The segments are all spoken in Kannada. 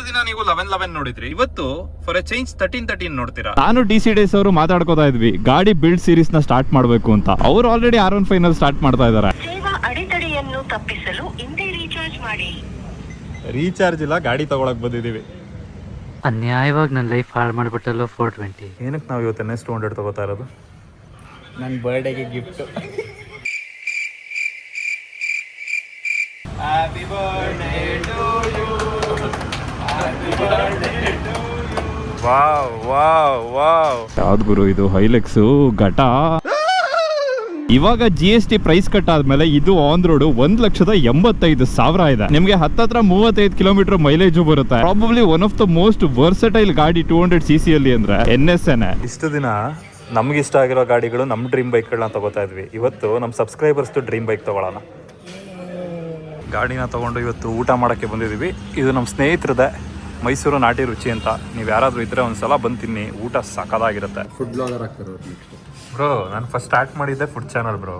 ದಿನ ನೀವು 11 ನೋಡಿದ್ರಿ, ಇವತ್ತು ಫಾರ್ ಎ ಚೇಂಜ್ 13 ನೋಡ್ತೀರಾ. ನಾನು DC ಡೇಸ್ ಅವರು ಮಾತಾಡ್ಕೋತಾ ಇದ್ವಿ ಗಾಡಿ ಬಿಲ್ಡ್ ಸೀರೀಸ್ ನ ಸ್ಟಾರ್ಟ್ ಮಾಡ್ಬೇಕು ಅಂತ. ಅವ್ರು ಆಲ್ರೆಡಿ R15 ಫೈನಲ್ ಸ್ಟಾರ್ಟ್ ಮಾಡ್ತಾ ಇದಾರೆ. ಸೇವಾ ಅಡೆತಡೆಯನ್ನು ತಪ್ಪಿಸಲು ಇಂದೇ ರೀಚಾರ್ಜ್ ಮಾಡಿ. ರೀಚಾರ್ಜ್ ಇಲ್ಲ, ಗಾಡಿ ತಗೊಳಕ್ ಬಂದಿದೀವಿ. ಅನ್ಯಾಯವಾಗಿ ನನ್ನ ಲೈಫ್ ಹಾಳು ಮಾಡಿಬಿಟ್ಟಲ್ಲ 420. ಏನಕ್ಕೆ ನಾವು ಇವತ್ತು NS 200 ತಗೋತಾ ಇರೋದು? ನನ್ನ ಬರ್ಡೇಗೆ gift. Happy birthday to you, happy birthday to you. Wow wow wow. ಯಾವ್ದು ಗುರು ಇದು? ಹೈಲೆಕ್ಸ್ ಘಟ. ಇವಾಗ GST ಪ್ರೈಸ್ ಕಟ್ ಆದ್ಮೇಲೆ ಇದು ಆನ್ ರೋಡ್ 1,85,000 ಇದೆ. ನಿಮ್ಗೆ ಹತ್ತತ್ರ 35 ಕಿಲೋಮೀಟರ್ ಮೈಲೇಜ್ ಬರುತ್ತೆ. Probably one of the most versatile ಗಾಡಿ 200cc ಅಲ್ಲಿ ಅಂದ್ರೆ NS. ಇಷ್ಟು ದಿನ ನಮ್ಗೆ ಇಷ್ಟ ಆಗಿರೋ ಗಾಡಿಗಳು, ನಮ್ಮ ಡ್ರೀಮ್ ಬೈಕ್ಗಳನ್ನ ತಗೋತಾ ಇದ್ವಿ. ಇವತ್ತು ನಮ್ಮ ಸಬ್ಸ್ಕ್ರೈಬರ್ಸ್ದು ಡ್ರೀಮ್ ಬೈಕ್ ತಗೊಳ್ಳೋಣ. ಗಾಡಿನ ತಗೊಂಡು ಇವತ್ತು ಊಟ ಮಾಡೋಕ್ಕೆ ಬಂದಿದ್ದೀವಿ. ಇದು ನಮ್ಮ ಸ್ನೇಹಿತರದೇ, ಮೈಸೂರು ನಾಟಿ ರುಚಿ ಅಂತ. ನೀವು ಯಾರಾದರೂ ಇದ್ರೆ ಒಂದ್ಸಲ ಬಂದು ತಿನ್ನಿ, ಊಟ ಸಕ್ಕದಾಗಿರುತ್ತೆ. ಫುಡ್ ಬ್ಲಾಗರ್ ಆಗ್ತಾರೆ ಬ್ರೋ. ನಾನು ಫಸ್ಟ್ ಸ್ಟಾರ್ಟ್ ಮಾಡಿದ್ದೆ food channel bro.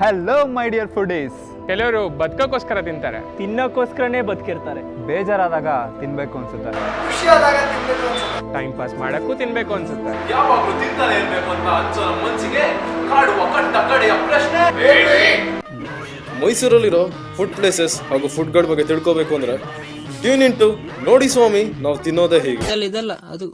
Hello my dear foodies. ಕೆಲವರು ಬದುಕೋಕ್ಕೋಸ್ಕರ ತಿಂತಾರೆ, ತಿನ್ನೋಕ್ಕೋಸ್ಕರನೇ ಬದುಕಿರ್ತಾರೆ. ಬೇಜಾರಾದಾಗ ತಿನ್ಬೇಕು ಅನ್ಸುತ್ತೆ, ಟೈಮ್ ಪಾಸ್ ಮಾಡಕ್ಕೂ ತಿನ್ಬೇಕು ಅನ್ಸುತ್ತೆ. ಯಾವಾಗಲೂ ತಿಂತಾನೆ ಇರಬೇಕು ಅಂತ ಅನ್ಸೋ ನಮ್ಮ ಮನಸ್ಸಿಗೆ ಕಾಡುವ ಕಡೆಯ ಪ್ರಶ್ನೆ. ಮೈಸೂರಲ್ಲಿರೋ ಫುಡ್ ಪ್ಲೇಸಸ್ ಹಾಗೂ ಫುಡ್ಗಳ ಬಗ್ಗೆ ತಿಳ್ಕೋಬೇಕು ಅಂದ್ರೆ ಟ್ಯೂನ್ ಇನ್ ಟು ನೋಡಿ ಸ್ವಾಮಿ ನಾವು ತಿನ್ನೋದೇ ಹೇಗೆ. ಇದಲ್ಲ ಅದು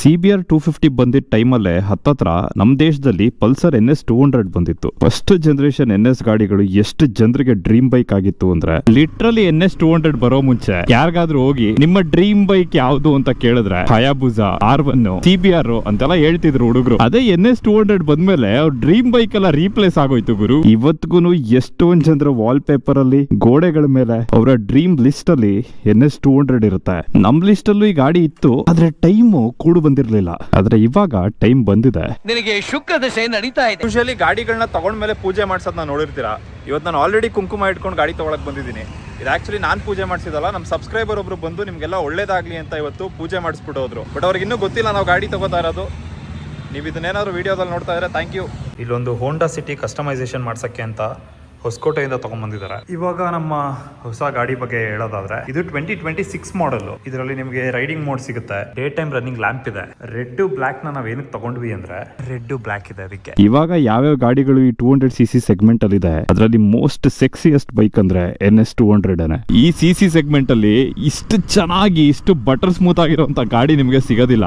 CBR 250 ಬಂದಿದ್ದ ಟೈಮಲ್ಲೇ ಹತ್ತತ್ರ ನಮ್ಮ ದೇಶದಲ್ಲಿ ಪಲ್ಸರ್ NS 200 ಬಂದಿತ್ತು. ಫಸ್ಟ್ ಜನರೇಷನ್ NS ಗಾಡಿಗಳು ಎಷ್ಟು ಜನರಿಗೆ ಡ್ರೀಮ್ ಬೈಕ್ ಆಗಿತ್ತು ಅಂದ್ರೆ, ಲಿಟ್ರಲಿ NS 200 ಬರೋ ಮುಂಚೆ ಯಾರಿಗಾದ್ರೂ ಹೋಗಿ ನಿಮ್ಮ ಡ್ರೀಮ್ ಬೈಕ್ ಯಾವ್ದು ಅಂತ ಕೇಳಿದ್ರೆ ಹಯಾಬುಸಾ, R1, CBR ಅಂತೆಲ್ಲ ಹೇಳ್ತಿದ್ರು ಹುಡುಗರು. ಅದೇ NS 200 ಬಂದ್ಮೇಲೆ ಅವ್ರ ಡ್ರೀಮ್ ಬೈಕ್ ಎಲ್ಲ ರೀಪ್ಲೇಸ್ ಆಗೋಯ್ತು ಗುರು. ಇವತ್ತಿಗೂ ಎಷ್ಟೊಂದ್ ಜನರ ವಾಲ್ ಪೇಪರ್ ಅಲ್ಲಿ, ಗೋಡೆಗಳ ಮೇಲೆ ಅವರ ಡ್ರೀಮ್ ಲಿಸ್ಟ್ ಅಲ್ಲಿ NS 200 ಇರುತ್ತೆ. ನಮ್ ಲಿಸ್ಟ್ ಅಲ್ಲೂ ಈ ಗಾಡಿ ಇತ್ತು, ಆದ್ರೆ ಟೈಮ್ ಕೂಡ ಬಂದಿರ್ಲಿಲ್ಲ. ಆದ್ರೆ ಇವಾಗ ಟೈಮ್ ಬಂದಿದೆ. ನಿನಗೆ ಶುಕ್ರ ದಶೆ ನಡೀತಾ ಇದೆ. ಯೂಶಲಿ ಗಾಡಿಗಳನ್ನ ತಗೊಂಡ್ಮೇಲೆ ಪೂಜೆ ಮಾಡ್ಸೋದನ್ನ ನೋಡಿರ್ತೀರಾ. ಇವತ್ತು ನಾನು ಆಲ್ರೆಡಿ ಕುಂಕುಮ ಇಟ್ಕೊಂಡು ಗಾಡಿ ತಗೊಳಕ್ ಬಂದಿದ್ದೀನಿ. ಇದು ಆಕ್ಚುಲಿ ನಾನು ಪೂಜೆ ಮಾಡಿಸಿದಲ್ಲ, ನಮ್ಮ ಸಬ್ಸ್ಕ್ರೈಬರ್ ಒಬ್ರು ಬಂದು ನಿಮ್ಗೆಲ್ಲ ಒಳ್ಳೇದಾಗ್ಲಿ ಅಂತ ಇವತ್ತು ಪೂಜೆ ಮಾಡಿಸ್ಬಿಟ್ಟು ಹೋದ್ರು. ಬಟ್ ಅವ್ರಿಗೆ ಇನ್ನೂ ಗೊತ್ತಿಲ್ಲ ನಾವು ಗಾಡಿ ತಗೋತಾ ಇರೋದು. ನೀವು ಇದನ್ನೇನಾದ್ರು ವಿಡಿಯೋದಲ್ಲಿ ನೋಡ್ತಾ ಇದ್ರೆ ಥ್ಯಾಂಕ್ ಯು. ಇಲ್ಲೊಂದು ಹೋಂಡಾ ಸಿಟಿ ಕಸ್ಟಮೈಸೇಷನ್ ಮಾಡ್ಸಕ್ಕೆ ಅಂತ ಹೊಸಕೋಟೆಯಿಂದ ತಗೊಂಡ್ಬಂದಿದ್ದಾರೆ. ಇವಾಗ ನಮ್ಮ ಹೊಸ ಗಾಡಿ ಬಗ್ಗೆ ಹೇಳೋದಾದ್ರೆ, ಇದು 2026 ಮಾಡೆಲ್. ಇದರಲ್ಲಿ ನಿಮಗೆ ರೈಡಿಂಗ್ ಮೋಡ್ ಸಿಗುತ್ತೆ, ಡೇ ಟೈಮ್ ರನ್ನಿಂಗ್ ಲ್ಯಾಂಪ್ ಇದೆ. ರೆಡ್ ಬ್ಲಾಕ್ ನ ನಾವ್ ಏನಕ್ಕೆ ತಗೊಂಡ್ವಿ ಅಂದ್ರೆ ರೆಡ್ ಬ್ಲಾಕ್ ಇದೆ ಅದಕ್ಕೆ. ಇವಾಗ ಯಾವ್ಯಾವ ಗಾಡಿಗಳು ಈ 200cc ಸೆಗ್ಮೆಂಟ್ ಅಲ್ಲಿ ಇದೆ, ಅದರಲ್ಲಿ ಮೋಸ್ಟ್ ಸೆಕ್ಸಿಯಸ್ಟ್ ಬೈಕ್ ಅಂದ್ರೆ NS 200. ಈ CC ಸೆಗ್ಮೆಂಟ್ ಅಲ್ಲಿ ಇಷ್ಟು ಚೆನ್ನಾಗಿ, ಇಷ್ಟು ಬಟರ್ ಸ್ಮೂತ್ ಆಗಿರುವಂತ ಗಾಡಿ ನಿಮಗೆ ಸಿಗೋದಿಲ್ಲ.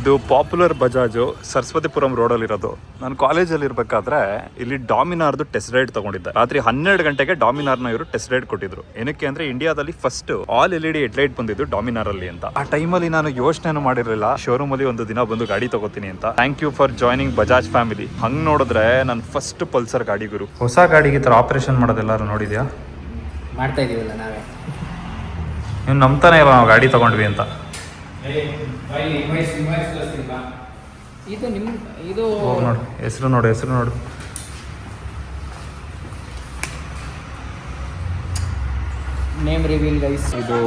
ಇದು ಪಾಪ್ಯುಲರ್ ಬಜಾಜ್ ಸರಸ್ವತಿಪುರಂ ರೋಡ್ ಅಲ್ಲಿ ಇರೋದು. ನಾನು ಕಾಲೇಜಲ್ಲಿ ಇರ್ಬೇಕಾದ್ರೆ ಇಲ್ಲಿ ಡಾಮಿನಾರ್ದು ಟೆಸ್ಟ್ ರೈಡ್ ತಗೊಂಡಿದ್ದೆ. ರಾತ್ರಿ 12 ಗಂಟೆಗೆ ಡಾಮಿನಾರ್ ನ ಇವರು ಟೆಸ್ಟ್ ರೈಡ್ ಕೊಟ್ಟಿದ್ರು. ಏನಕ್ಕೆ ಅಂದ್ರೆ ಇಂಡಿಯಾದಲ್ಲಿ ಫಸ್ಟ್ ಆಲ್ LED ಹೆಡ್ಲೈಟ್ ಬಂದಿದ್ದು ಡಾಮಿನಾರ್ ಅಲ್ಲಿ ಅಂತ. ಆ ಟೈಮಲ್ಲಿ ನಾನು ಯೋಚನೆ ಮಾಡಿರಲಿಲ್ಲ ಶೋರೂಮ್ ಅಲ್ಲಿ ಒಂದು ದಿನ ಬಂದು ಗಾಡಿ ತಗೋತೀನಿ ಅಂತ. Thank you for joining Bajaj family. ಹಂಗ್ ನೋಡಿದ್ರೆ ನನ್ನ ಫಸ್ಟ್ ಪಲ್ಸರ್ ಗಾಡಿ ಗುರು. ಹೊಸ ಗಾಡಿಗೆ ತರ ಆಪರೇಷನ್ ಮಾಡೋದೆಲ್ಲಾರು ನೋಡಿದ್ಯಾ? ಮಾಡ್ತಾ ಇದೀವಲ್ಲ ನಾವೇ. ನೀವು ನಂಬ್ತಾನೆ ಇಲ್ಲ ನಾವು ಗಾಡಿ ತಗೊಂಡ್ವಿ ಅಂತ. ಇದು ನಿಮ್ ಇದು ನೋಡು, ಹೆಸರು ನೋಡು, ಹೆಸರು ನೋಡು. Name reveal guys. ಇದು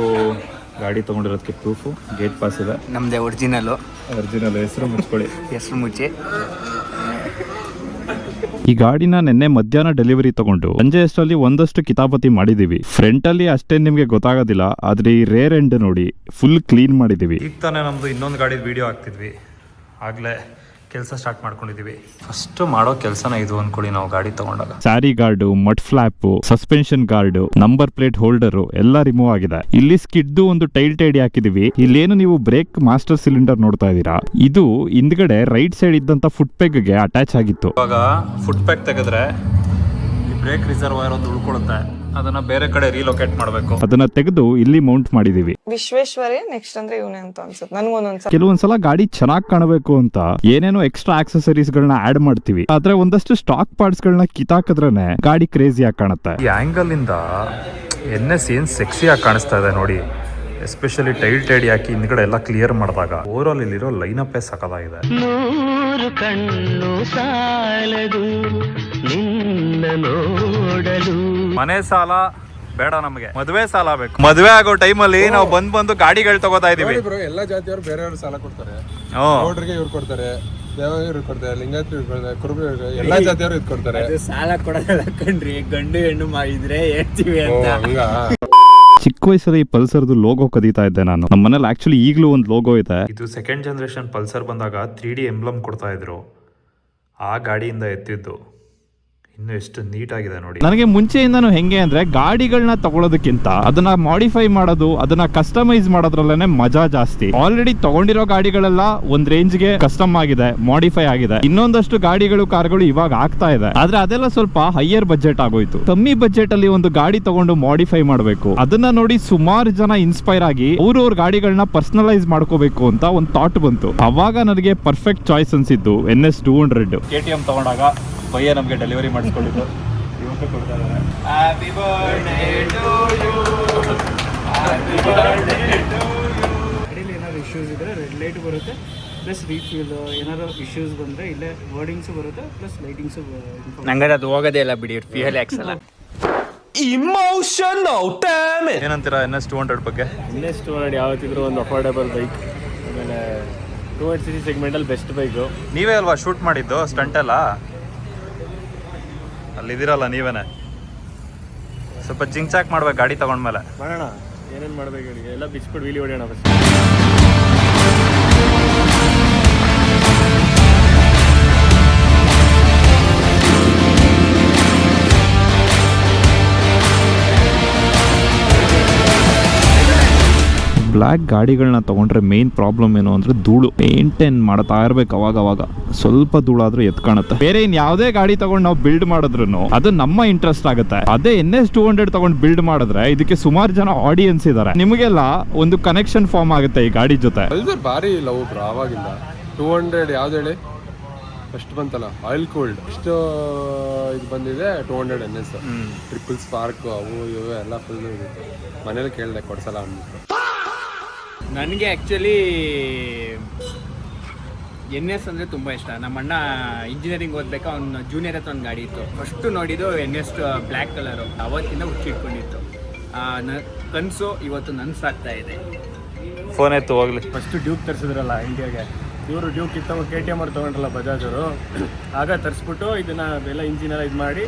ಗಾಡಿ ತಗೊಂಡಿರೋದಕ್ಕೆ ಪ್ರೂಫು, ಗೇಟ್ ಪಾಸ್ ಇದೆ. ನಮ್ದೇ ಒರಿಜಿನಲ್ ಹೆಸರು ಮುಚ್ಕೊಳ್ಳಿ. ಹೆಸರು ಮುಚ್ಚಿ. ಈ ಗಾಡಿನ ನಿನ್ನೆ ಮಧ್ಯಾಹ್ನ ಡೆಲಿವರಿ ತಗೊಂಡು ಸಂಜೆ ಅಷ್ಟರಲ್ಲಿ ಒಂದಷ್ಟು ಕಿತಾಪತಿ ಮಾಡಿದೀವಿ. ಫ್ರಂಟ್ ಅಲ್ಲಿ ಅಷ್ಟೇ ನಿಮ್ಗೆ ಗೊತ್ತಾಗೋದಿಲ್ಲ, ಆದ್ರೆ ಈ ರೇರ್ ಎಂಡ್ ನೋಡಿ ಫುಲ್ ಕ್ಲೀನ್ ಮಾಡಿದೀವಿ. ಈಗ ತಾನೇ ನಮ್ದು ಇನ್ನೊಂದು ಗಾಡಿ ವಿಡಿಯೋ ಹಾಕ್ತಿದ್ವಿ, ಆಗ್ಲೇ ಕೆಲಸ ಸ್ಟಾರ್ಟ್ ಮಾಡ್ಕೊಂಡಿದೀವಿ. ಫಸ್ಟ್ ಮಾಡೋ ಕೆಲಸನ ಇದು ಅನ್ಕೊಳ್ಳಿ ನಾವು ಗಾಡಿ ತಗೊಂಡಾಗ. Sari guard, mud flap, suspension guard, number plate holder ಎಲ್ಲ ರಿಮೂವ್ ಆಗಿದೆ. ಇಲ್ಲಿ ಸ್ಕಿಡ್ ಒಂದು ಟೈಲ್ ಟೈಡಿ ಹಾಕಿದೀವಿ. ಇಲ್ಲೇನು ನೀವು ಬ್ರೇಕ್ ಮಾಸ್ಟರ್ ಸಿಲಿಂಡರ್ ನೋಡ್ತಾ ಇದೀರಾ, ಇದು ಹಿಂದ್ಗಡೆ ರೈಟ್ ಸೈಡ್ ಇದ್ದಂತ ಫುಟ್ ಪೆಗ್ ಗೆ ಅಟ್ಯಾಚ್ ಆಗಿತ್ತು. ಇವಾಗ ಫುಟ್ ಪ್ಯಾಕ್ ತೆಗೆದ್ರೆ ಈ ಬ್ರೇಕ್ ರಿಸರ್ವಾಯರ್ ಒಂದು ಉಳ್ಕೊಳ್ಳುತ್ತೆ, ಅದನ್ನ ಬೇರೆ ಕಡೆ ರೀಲೊಕೇಟ್ ಮಾಡಬೇಕು. ಅದನ್ನ ತೆಗೆದು ಇಲ್ಲಿ ಮೌಂಟ್ ಮಾಡಿದೀವಿ. ವಿಶ್ವೇಶ್ವರೇ ನೆಕ್ಸ್ಟ್ ಅಂದ್ರೆ ಇವನೇ ಅಂತ ಅನ್ಸುತ್ತೆ ನನಗೊಂದೊಂದ್ಸಲ. ಕೆಲವೊಂದ್ಸಲ ಗಾಡಿ ಚೆನ್ನಾಗಿ ಕಾಣಬೇಕು ಅಂತ ಏನೇನೋ ಎಕ್ಸ್ಟ್ರಾ ಆಕ್ಸೆಸರೀಸ್ ಗಳನ್ನ ಆಡ್ ಮಾಡ್ತೀವಿ, ಆದ್ರೆ ಒಂದಷ್ಟು ಸ್ಟಾಕ್ ಪಾರ್ಟ್ಸ್ ಗಳನ್ನ ಕಿತ್ತಾಕಿದ್ರೇನೆ ಗಾಡಿ ಕ್ರೇಜಿ ಆಗಿ ಕಾಣುತ್ತೆ. ಈ ಆಂಗಲ್ ಇಂದ NS ಏನ್ ಸೆಕ್ಸಿ ಆಗಿ ಕಾಣಿಸ್ತಾ ಇದೆ ನೋಡಿ. ಎಸ್ಪೆಷಲಿ ಟೈಲ್ ಟೈಡಿ ಹಾಕಿ ಹಿಂದ್ಗಡೆ ಎಲ್ಲ ಕ್ಲಿಯರ್ ಮಾಡಿದಾಗ ಓವರ್ ಆಲ್ ಇಲ್ಲಿರೋ ಲೈನ್ ಅಪ್ ಸಕ್ಕದಾಗಿದೆ. ನೂರು ಕಣ್ಣು ಸಾಲದು ನಿನ್ನ ನೋಡಲು. ಮನೆ ಸಾಲ ಬೇಡ, ನಮಗೆ ಮದುವೆ ಸಾಲ ಬೇಕು. ಮದುವೆ ಆಗೋ ಟೈಮಲ್ಲಿ ನಾವು ಬಂದು ಗಾಡಿಗಳು ತಗೋತಾ ಇದೀವಿ. ಎಲ್ಲ ಜಾತಿಯವರು ಬೇರೆಯವರು ಸಾಲ ಕೊಡ್ತಾರೆ. ಇವ್ರು ಕೊಡ್ತಾರೆ, ದೇವಗಿರು ಕೊಡ್ತಾರೆ, ಲಿಂಗಾಯತರು ಇಟ್ಕೊಡ್ತಾರೆ, ಕುರುಬರು ಎಲ್ಲಾ ಜಾತಿಯವರು ಇಟ್ಕೊಡ್ತಾರೆ. ಸಾಲ ಕೊಡೋದಲ್ಲ ಕಣ್ರಿ, ಗಂಡು ಹೆಣ್ಣು ಮಾಡಿದ್ರೆ ಹೇಳ್ತೀವಿ ಅಂತ. ಹಂಗ ಚಿಕ್ಕ ವಯಸ್ಸಲ್ಲಿ ಈ ಪಲ್ಸರ್ದು ಲೋಗೋ ಕದೀತಾ ಇದ್ದೆ ನಾನು. ನಮ್ಮ ಮನೇಲಿ ಆಕ್ಚುಲಿ ಈಗಲೂ ಒಂದು ಲೋಗೋ ಇದೆ. ಇದು ಸೆಕೆಂಡ್ ಜನರೇಷನ್ ಪಲ್ಸರ್ ಬಂದಾಗ 3D ಎಂಬ್ಲಮ್ ಕೊಡ್ತಾ ಇದ್ರು, ಆ ಗಾಡಿಯಿಂದ ಎತ್ತಿದ್ದು. ಇನ್ನು ಎಷ್ಟು ನೀಟ್ ಆಗಿದೆ ನೋಡಿ. ನನಗೆ ಮುಂಚೆಯಿಂದನೂ ಹೆಂಗೆ ಅಂದ್ರೆ ಗಾಡಿಗಳನ್ನ ತಗೊಳ್ಳೋದಕ್ಕಿಂತ ಅದನ್ನ ಮಾಡಿಫೈ ಮಾಡೋದು, ಅದನ್ನ ಕಸ್ಟಮೈಸ್ ಮಾಡೋದ್ರಲ್ಲೇನೆ ಮಜಾ ಜಾಸ್ತಿ. ಆಲ್ರೆಡಿ ತಗೊಂಡಿರೋ ಗಾಡಿಗಳೆಲ್ಲ ಒಂದ್ ರೇಂಜ್ಗೆ ಕಸ್ಟಮ್ ಆಗಿದೆ, ಮಾಡಿಫೈ ಆಗಿದೆ. ಇನ್ನೊಂದಷ್ಟು ಗಾಡಿಗಳು, ಕಾರ್ಗಳು ಇವಾಗ ಆಗ್ತಾ ಇದೆ. ಆದ್ರೆ ಅದೆಲ್ಲ ಸ್ವಲ್ಪ ಹೈಯರ್ ಬಜೆಟ್ ಆಗೋಯ್ತು. ಕಮ್ಮಿ ಬಜೆಟ್ ಅಲ್ಲಿ ಒಂದು ಗಾಡಿ ತಗೊಂಡು ಮಾಡಿಫೈ ಮಾಡಬೇಕು, ಅದನ್ನ ನೋಡಿ ಸುಮಾರು ಜನ ಇನ್ಸ್ಪೈರ್ ಆಗಿ ಅವ್ರವ್ರ ಗಾಡಿಗಳನ್ನ ಪರ್ಸನಲೈಸ್ ಮಾಡ್ಕೋಬೇಕು ಅಂತ ಒಂದು ಥಾಟ್ ಬಂತು. ಅವಾಗ ನನಗೆ ಪರ್ಫೆಕ್ಟ್ ಚಾಯ್ಸ್ ಅನ್ಸಿದ್ದು NS 200. KTM ತಗೊಂಡಾಗ ಭಯ್ಯ ನಮಗೆ ಡೆಲಿವರಿ ಮಾಡಿಸ್ಕೊಂಡಿದ್ದು, ಇವತ್ತು ಕೊಡ್ತಾ ಇದ್ದಾರೆ. Happy birthday to you, happy birthday to you. ಗಾಡೀಲಿ ಏನಾದ್ರು ಇಶ್ಯೂಸ್ ಇದ್ರೆ ರೆಡ್ ಲೈಟ್ ಬರುತ್ತೆ, ಪ್ಲಸ್ ರೀಫ್ಯೂಲ್ ಏನಾದ್ರು ಇಶ್ಯೂಸ್ ಬಂದರೆ ಇಲ್ಲೇ ವರ್ಡಿಂಗ್ಸು ಬರುತ್ತೆ, ಪ್ಲಸ್ ಲೈಟಿಂಗ್ಸು. ನಂಗೆ ಅದು ಹೋಗೋದೇ ಇಲ್ಲ ಬಿಡಿ, ಫ್ಯೂಯಲ್ ಹಾಕ್ಸಲ್ಲ. ಏನಂತೀರಾ NS 200 ಬಗ್ಗೆ? NS 200 ಯಾವತ್ತಿದ್ರು ಒಂದು ಅಫೋರ್ಡಬಲ್ ಬೈಕ್. ಆಮೇಲೆ 200cc ಸೆಗ್ಮೆಂಟಲ್ಲಿ ಬೆಸ್ಟ್ ಬೈಕು. ನೀವೇ ಅಲ್ವಾ ಶೂಟ್ ಮಾಡಿದ್ದು ಸ್ಟಂಟ್ ಎಲ್ಲ? ಅಲ್ಲಿದ್ದೀರಲ್ಲ ನೀವೇನೆ. ಸ್ವಲ್ಪ ಜಿಂಕ್ ಚಾಕ್ ಮಾಡ್ಬೇಕು ಗಾಡಿ ತಗೊಂಡ್ಮೇಲೆ. ಮಾಡೋಣ, ಏನೇನು ಮಾಡ್ಬೇಕು ಹೇಳಿ, ಎಲ್ಲ ಬಿಚ್ಬಿಟ್ಟು ವೀಲಿ ಹೊಡೆಯೋಣ ಬಸ್. ಬ್ಲ್ಯಾಕ್ ಗಾಡಿಗಳನ್ನ ತಗೊಂಡ್ರೆ ಮೇನ್ ಪ್ರಾಬ್ಲಮ್ ಏನು ಅಂದ್ರೆ ಧೂಳು. ಮೇಂಟೈನ್ ಮಾಡ್ತಾ ಇರ್ಬೇಕು ಅವಾಗ. ಸ್ವಲ್ಪ ಧೂಳಾದ್ರೂ ಎತ್ ಕಾಣುತ್ತೆ. ಬೇರೆ ಇನ್ ಯಾವುದೇ ಗಾಡಿ ತಗೊಂಡು ನಾವು ಬಿಲ್ಡ್ ಮಾಡಿದ್ರು ಅದು ನಮ್ಮ ಇಂಟ್ರೆಸ್ಟ್ ಆಗುತ್ತೆ. ಅದೇ NS 200 ತಗೊಂಡು ಬಿಲ್ಡ್ ಮಾಡಿದ್ರೆ ಇದಕ್ಕೆ ಸುಮಾರು ಜನ ಆಡಿಯನ್ಸ್ ಇದಾರೆ. ನಿಮಗೆಲ್ಲ ಒಂದು ಕನೆಕ್ಷನ್ ಫಾರ್ಮ್ ಆಗುತ್ತೆ ಈ ಗಾಡಿ ಜೊತೆ. ಪಲ್ಸರ್ ಭಾರಿ ಲವ್ ಬ್ರೋ. ಆವಾಗಿಂದ 200 ಯಾವ್ದು ಹೇಳಿ ಫಸ್ಟ್ ಬಂತಲ್ಲ, ಆಯಿಲ್ ಕೂಲ್ಡ್. ಇಷ್ಟು ಇದು ಬಂದಿದೆ 200 NS. ಟ್ರಿಪಲ್ ಸ್ಪಾರ್ಕ್ ಅವು ಇವು ಎಲ್ಲ ಫುಲ್ ಇರುತ್ತೆ. ಮನೇಲಿ ಕೇಳಿದೆ ಕೊಡ್ಸಲ್ಲ ಅಂದ್ಬಿಟ್ಟು. ನನಗೆ ಆ್ಯಕ್ಚುಲಿ NS ಅಂದರೆ ತುಂಬ ಇಷ್ಟ. ನಮ್ಮ ಅಣ್ಣ ಇಂಜಿನಿಯರಿಂಗ್ ಓದಬೇಕಾ, ಅವ್ನು ಜೂನಿಯರ್ ಹತ್ರ ಒಂದು ಗಾಡಿ ಇತ್ತು. ಫಸ್ಟು ನೋಡಿದ್ದು NS ಬ್ಲ್ಯಾಕ್ ಕಲರು. ಅವತ್ತಿಂದ ಹುಚ್ಚಿಟ್ಕೊಂಡಿತ್ತು. ಕನಸು ಇವತ್ತು ನನಸಾಗ್ತಾ ಇದೆ. ಫೋನ್ ಎತ್ತು ಹೋಗ್ಲಿ. ಫಸ್ಟು ಡ್ಯೂಕ್ ತರಿಸಿದ್ರಲ್ಲ ಇಂಡಿಯಾಗೆ, ಇವರು ಡ್ಯೂಕ್ ಇತ್ತು, KTM ಅವ್ರು ತೊಗೊಂಡ್ರಲ್ಲ ಬಜಾಜವರು, ಆಗ ತರಿಸ್ಬಿಟ್ಟು ಇದನ್ನು ಎಲ್ಲ ಇಂಜಿನೆಲ್ಲ ಇದು ಮಾಡಿ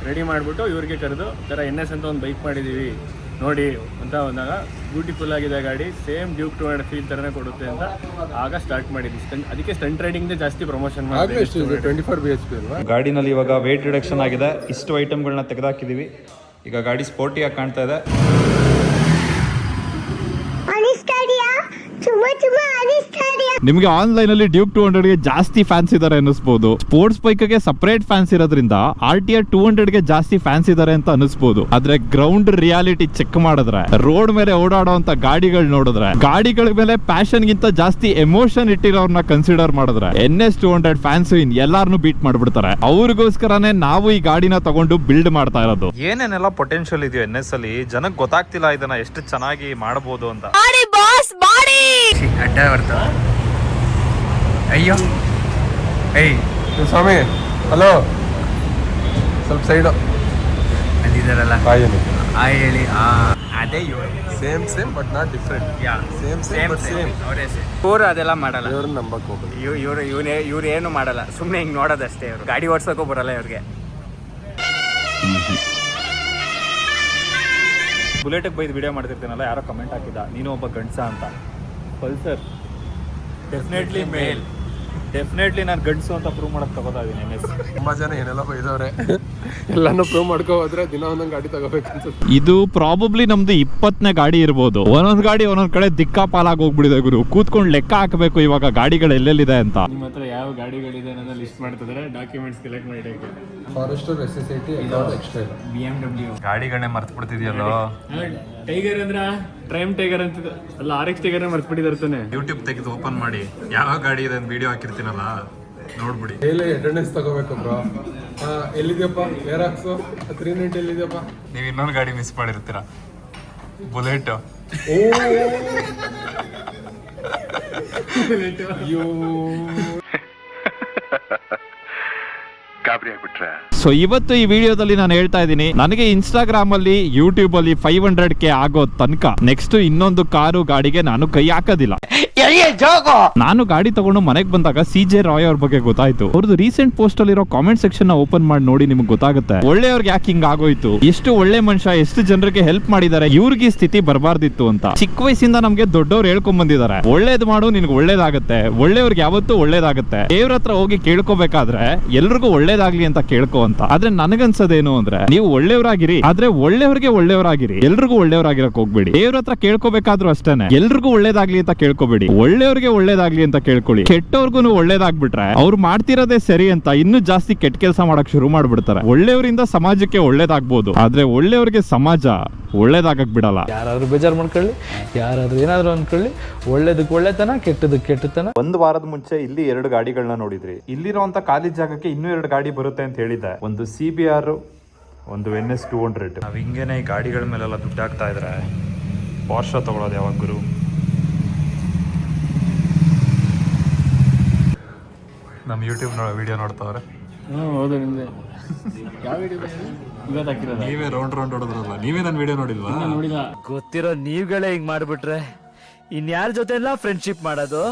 ರೆಡಿ ಮಾಡಿಬಿಟ್ಟು ಇವ್ರಿಗೆ ಕರೆದು ಥರ NS ಅಂತ ಒಂದು ಬೈಕ್ ಮಾಡಿದ್ದೀವಿ ನೋಡಿ ಅಂತ ಬಂದಾಗ, ಬ್ಯೂಟಿಫುಲ್ ಆಗಿದೆ ಗಾಡಿ, ಸೇಮ್ ಡ್ಯೂಕ್ 200 ಫೀಲ್ ಥರನೇ ಕೊಡುತ್ತೆ ಅಂತ ಆಗ ಸ್ಟಾರ್ಟ್ ಮಾಡಿದ್ವಿ. ಅದಕ್ಕೆ ಸ್ಟಂಟ್ ರೈಡಿಂಗ್ ಜಾಸ್ತಿ ಪ್ರಮೋಷನ್ ಮಾಡಿ. 24 BHP ಅಲ್ವಾ ಗಾಡಿನಲ್ಲಿ ಇವಾಗ ವೇಟ್ ರಿಡಕ್ಷನ್ ಆಗಿದೆ. ಇಷ್ಟು ಐಟಮ್ಗಳನ್ನ ತೆಗೆದಾಕಿದ್ದೀವಿ. ಈಗ ಗಾಡಿ ಸ್ಪೋರ್ಟಿಯಾಗಿ ಕಾಣ್ತಾ ಇದೆ. ನಿಮಗೆ ಆನ್ಲೈನ್ ಅಲ್ಲಿ ಡ್ಯೂಕ್ 200 ಜಾಸ್ತಿ ಫ್ಯಾನ್ಸ್ ಇದಾರೆ ಅನ್ನಿಸ್ಬೋದು. ಸ್ಪೋರ್ಟ್ಸ್ ಬೈಕ್ ಗೆ ಸಪರೇಟ್ ಫ್ಯಾನ್ಸ್ ಇರೋದ್ರಿಂದ RTR 200 ಜಾಸ್ತಿ ಫ್ಯಾನ್ಸ್ ಇದಾರೆ ಅಂತ ಅನಿಸ್ಬೋದು. ಆದ್ರೆ ಗ್ರೌಂಡ್ ರಿಯಾಲಿಟಿ ಚೆಕ್ ಮಾಡಿದ್ರೆ, ರೋಡ್ ಮೇಲೆ ಓಡಾಡೋಂತ ಗಾಡಿಗಳು ನೋಡಿದ್ರೆ, ಗಾಡಿಗಳ ಮೇಲೆ ಪ್ಯಾಷನ್ ಗಿಂತ ಜಾಸ್ತಿ ಎಮೋಷನ್ ಇಟ್ಟಿರೋರ್ನ ಕನ್ಸಿಡರ್ ಮಾಡಿದ್ರೆ NS 200 ಫ್ಯಾನ್ಸ್ ಇನ್ ಎಲ್ಲಾರನ್ನು ಬೀಟ್ ಮಾಡ್ಬಿಡ್ತಾರೆ. ಅವ್ರಿಗೋಸ್ಕರನೇ ನಾವು ಈ ಗಾಡಿನ ತಗೊಂಡು ಬಿಲ್ಡ್ ಮಾಡ್ತಾ ಇರೋದು. ಏನೇನೆಲ್ಲ ಪೊಟೆನ್ಶಿಯಲ್ ಇದೆಯೋ NS ಅಲ್ಲಿ, ಜನಕ್ಕೆ ಗೊತ್ತಾಗ್ತಿಲ್ಲ ಇದನ್ನ ಎಷ್ಟು ಚೆನ್ನಾಗಿ ಮಾಡಬಹುದು ಅಂತ. ಅಡ್ಡ ಬರ್ತಾವ. ಅಯ್ಯೋ ಏಯ್ ಸ್ವಾಮಿ, ಹಲೋ, ಸ್ವಲ್ಪ ಸೈಡು. ಅಲ್ಲಿದ್ದಾರಲ್ಲ ಆಯ್ ಹೇಳಿ. ಅದೇ same but not different. Same but same. ಇವರು ಅದೆಲ್ಲ ಮಾಡಲ್ಲ. ಇವ್ರನ್ನ ನಂಬಕ್ ಹೋಗ್ಬೇಕು. ಇವ್ರು ಏನು ಮಾಡಲ್ಲ, ಸುಮ್ಮನೆ ಹಿಂಗೆ ನೋಡೋದಷ್ಟೇ. ಇವರು ಗಾಡಿ ಓಡ್ಸೋಕ್ಕೂ ಬರಲ್ಲ ಇವ್ರಿಗೆ. ಬುಲೆಟಿಗೆ ಬೈದು ವಿಡಿಯೋ ಮಾಡ್ತಿರ್ತೀನಲ್ಲ, ಯಾರೋ ಕಮೆಂಟ್ ಹಾಕಿದ್ದ, ನೀನು ಒಬ್ಬ ಗಂಡ್ಸ ಅಂತ. ಪಲ್ಸರ್ ಡೆಫಿನೆಟ್ಲಿ ಮೇಲ್. ಡೆಫಿನೆಟ್ಲಿ ನಾನು ಗಂಡಸು ಅಂತ ಪ್ರೂವ್ ಮಾಡಕ್ಕೆ ತಗೋತಾ ಇದ್ದೀನಿ NS. ತುಂಬಾ ಜನ ಏನೆಲ್ಲ ಬೈದವ್ರೆ. ಎಲ್ಲಾನು ಪ್ರೂವ್ ಮಾಡ್ಕೋ ಹೋದ್ರೆ ದಿನ ಒಂದೊಂದು ಗಾಡಿ ತಗೋಬೇಕು ಅನ್ಸುತ್ತೆ. ಇದು ಪ್ರಾಬಬ್ಲಿ ನಮ್ದು 20ನೇ ಗಾಡಿ ಇರ್ಬೋದು. ಒಂದೊಂದ್ ಗಾಡಿ ಒಂದೊಂದ್ ಕಡೆ ದಿಕ್ಕಾಪಾಲಾಗಿ ಹೋಗ್ಬಿಡಿದೆ ಗುರು. ಕೂತ್ಕೊಂಡು ಲೆಕ್ಕ ಹಾಕಬೇಕು ಇವಾಗ ಗಾಡಿಗಳು ಎಲ್ಲೆಲ್ಲಿದೆ ಅಂತ. ನಿಮ್ಮ ಹತ್ರ ಯಾವ ಗಾಡಿಗಳಿದೆ ಅನ್ನೋದು ಲಿಸ್ಟ್ ಮಾಡ್ತಿದ್ರೆ ಡಾಕ್ಯುಮೆಂಟ್ಸ್ ಕಲೆಕ್ಟ್ ಮಾಡಿ. ಫಾರೆಸ್ಟರ್ SSIT ಎಕ್ಸ್ಟ್ರಾ BMW ಗಾಡಿಗಳನ್ನೇ ಮರ್ತು ಬಿಡ್ತಿದ್ಯಲ್ಲೋ. ಟೈಗರ್ ಅಂದ್ರ ಟ್ರೈಮ್ ಟೈಗರ್ ಅಂತ ಅಲ್ಲ, RX ಟೈಗರ್ ಮರ್ತು ಬಿಟ್ಟಿರ್ತಾನೆ. ಯೂಟ್ಯೂಬ್ ತೆಗೆದು ಓಪನ್ ಮಾಡಿ ಯಾವ ಗಾಡಿ ಇದೆ ಅಂತ ವಿಡಿಯೋ ಹಾಕಿರ್ತೀನಲ್ಲ, ನೋಡ್ಬಿಡಿ. ಡೈಲಿ ಅಟೆಂಡೆನ್ಸ್ ತಗೋಬೇಕು ಬ್ರೋ. ಎಲ್ಲಿದೆಯಪ್ಪ ಏರಾಕ್ಸು 390 ಎಲ್ಲಿದೆಯಪ್ಪ? ನೀವು ಇನ್ನೊಂದು ಗಾಡಿ ಮಿಸ್ ಮಾಡಿರ್ತೀರಾ, ಬುಲೆಟ್. ಅಯ್ಯೋ, ಸೊ ಇವತ್ತು ಈ ವಿಡಿಯೋದಲ್ಲಿ ನಾನು ಹೇಳ್ತಾ ಇದ್ದೀನಿ, ನನಗೆ ಇನ್ಸ್ಟಾಗ್ರಾಮ್ ಅಲ್ಲಿ, ಯೂಟ್ಯೂಬ್ ಅಲ್ಲಿ 500K ಆಗೋ ತನಕ ನೆಕ್ಸ್ಟ್ ಇನ್ನೊಂದು ಕಾರು ಗಾಡಿಗೆ ನಾನು ಕೈ ಹಾಕೋದಿಲ್ಲ. ನಾನು ಗಾಡಿ ತಗೊಂಡು ಮನೆಗೆ ಬಂದಾಗ CJ ರಾಯ್ ಅವ್ರ ಬಗ್ಗೆ ಗೊತ್ತಾಯ್ತು. ಅವ್ರದ್ದು ರೀಸೆಂಟ್ ಪೋಸ್ಟ್ ಅಲ್ಲಿರೋ ಕಾಮೆಂಟ್ ಸೆಕ್ಷನ್ ನ ಓಪನ್ ಮಾಡಿ ನೋಡಿ ನಿಮ್ಗೆ ಗೊತ್ತಾಗುತ್ತೆ ಒಳ್ಳೆಯವ್ರಿಗೆ ಯಾಕೆ ಹಿಂಗ್ ಆಗೋಯ್ತು, ಎಷ್ಟು ಒಳ್ಳೆ ಮನುಷ್ಯ, ಎಷ್ಟು ಜನರಿಗೆ ಹೆಲ್ಪ್ ಮಾಡಿದ್ದಾರೆ, ಇವ್ರಿಗೆ ಈ ಸ್ಥಿತಿ ಬರಬಾರ್ದಿತ್ತು ಅಂತ. ಚಿಕ್ಕ ವಯಸ್ಸಿಂದ ನಮ್ಗೆ ದೊಡ್ಡವ್ರು ಹೇಳ್ಕೊಂಡ್ ಬಂದಿದ್ದಾರೆ, ಒಳ್ಳೇದ್ ಮಾಡು ನಿನ್ಗೆ ಒಳ್ಳೇದಾಗತ್ತೆ, ಒಳ್ಳೆಯವ್ರಿಗೆ ಯಾವತ್ತೂ ಒಳ್ಳೇದಾಗತ್ತೆ, ದೇವ್ರ ಹತ್ರ ಹೋಗಿ ಕೇಳ್ಕೋಬೇಕಾದ್ರೆ ಎಲ್ರಿಗೂ ಒಳ್ಳೇದಾಗ್ಲಿ ಅಂತ ಕೇಳ್ಕೊ ಅಂತ. ಆದ್ರೆ ನನಗನ್ಸೋದೇನು ಅಂದ್ರೆ ನೀವು ಒಳ್ಳೆಯವರಾಗಿರಿ, ಆದ್ರೆ ಒಳ್ಳೆಯವ್ರಿಗೆ ಒಳ್ಳೆಯವರಾಗಿರಿ, ಎಲ್ರಿಗೂ ಒಳ್ಳೆಯವರಾಗಿರಕ್ ಹೋಗ್ಬೇಡಿ. ದೇವ್ರ ಹತ್ರ ಕೇಳ್ಕೋಬೇಕಾದ್ರೂ ಅಷ್ಟೇನೆ ಎಲ್ರಿಗೂ ಒಳ್ಳೇದಾಗ್ಲಿ ಅಂತ ಕೇಳ್ಕೋಬೇಡಿ, ಒಳ್ಳೆಯವ್ರಿಗೆ ಒಳ್ಳೇದಾಗ್ಲಿ ಅಂತ ಕೇಳ್ಕೊಳ್ಳಿ. ಕೆಟ್ಟವ್ರಿಗೂ ಒಳ್ಳೇದಾಗ್ಬಿಟ್ರೆ ಅವ್ರು ಮಾಡ್ತಿರೋದೇ ಸರಿ ಅಂತ ಇನ್ನೂ ಜಾಸ್ತಿ ಕೆಟ್ಟ ಕೆಲಸ ಮಾಡಕ್ ಶುರು ಮಾಡ್ಬಿಡ್ತಾರೆ. ಒಳ್ಳೆಯವರಿಂದ ಸಮಾಜಕ್ಕೆ ಒಳ್ಳೇದಾಗ್ಬೋದು, ಆದ್ರೆ ಒಳ್ಳೆಯವ್ರಿಗೆ ಸಮಾಜ ಒಳ್ಳೇದಾಗಕ್ ಬಿಡಲ್ಲ. ಯಾರಾದ್ರೂ ಬೇಜಾರು ಮಾಡ್ಕೊಳ್ಳಿ, ಯಾರಾದ್ರೂ ಏನಾದ್ರು ಅನ್ಕೊಳ್ಳಿ, ಒಳ್ಳೇದಕ್ಕೆ ಒಳ್ಳೆತನ, ಕೆಟ್ಟದಕ್ಕೆ ಕೆಟ್ಟತನ. ಒಂದು ವಾರದ ಮುಂಚೆ ಇಲ್ಲಿ 2 ಗಾಡಿಗಳನ್ನ ನೋಡಿದ್ರಿ. ಇಲ್ಲಿರುವಂತ ಖಾಲಿ ಜಾಗಕ್ಕೆ ಇನ್ನೂ 2 ಗಾಡಿ ಬರುತ್ತೆ ಅಂತ ಹೇಳಿದ್ದೆ. ಒಂದು CBR, ಒಂದು NS 200. ನಾವ್ ಹಿಂಗೇನೆ ಈ ಗಾಡಿಗಳ ಮೇಲೆಲ್ಲ ದುಡ್ಡು ಹಾಕ್ತಾ ಇದ್ರೆ ಪಾರ್ಷ ತಗೊಳ್ಳೋದು ಯಾವಾಗ ಗುರು? ನಮ್ಮ ಯೂಟ್ಯೂಬ್ ವಿಡಿಯೋ ನೋಡ್ತಾವ್ರೆ. ಹೌದು, ನಿಮ್ದೆ ಯಾವ ವಿಡಿಯೋ ಇವತ್ತು ಹಾಕಿರೋದು? ನೀವೇ ರೌಂಡ್ ಹೊಡೆದ್ರಲ್ಲ, ನೀವೇ ನನ್ನ ವಿಡಿಯೋ ನೋಡಿಲ್ವಾ? ನೋಡಿದ ಗೊತ್ತಿರೋ ನೀವುಗಳೇ ಹಿಂಗ್ ಮಾಡ್ಬಿಟ್ರೆ ಇನ್ಯಾರ ಜೊತೆ ಎಲ್ಲ ಫ್ರೆಂಡ್ಶಿಪ್ ಮಾಡೋದು?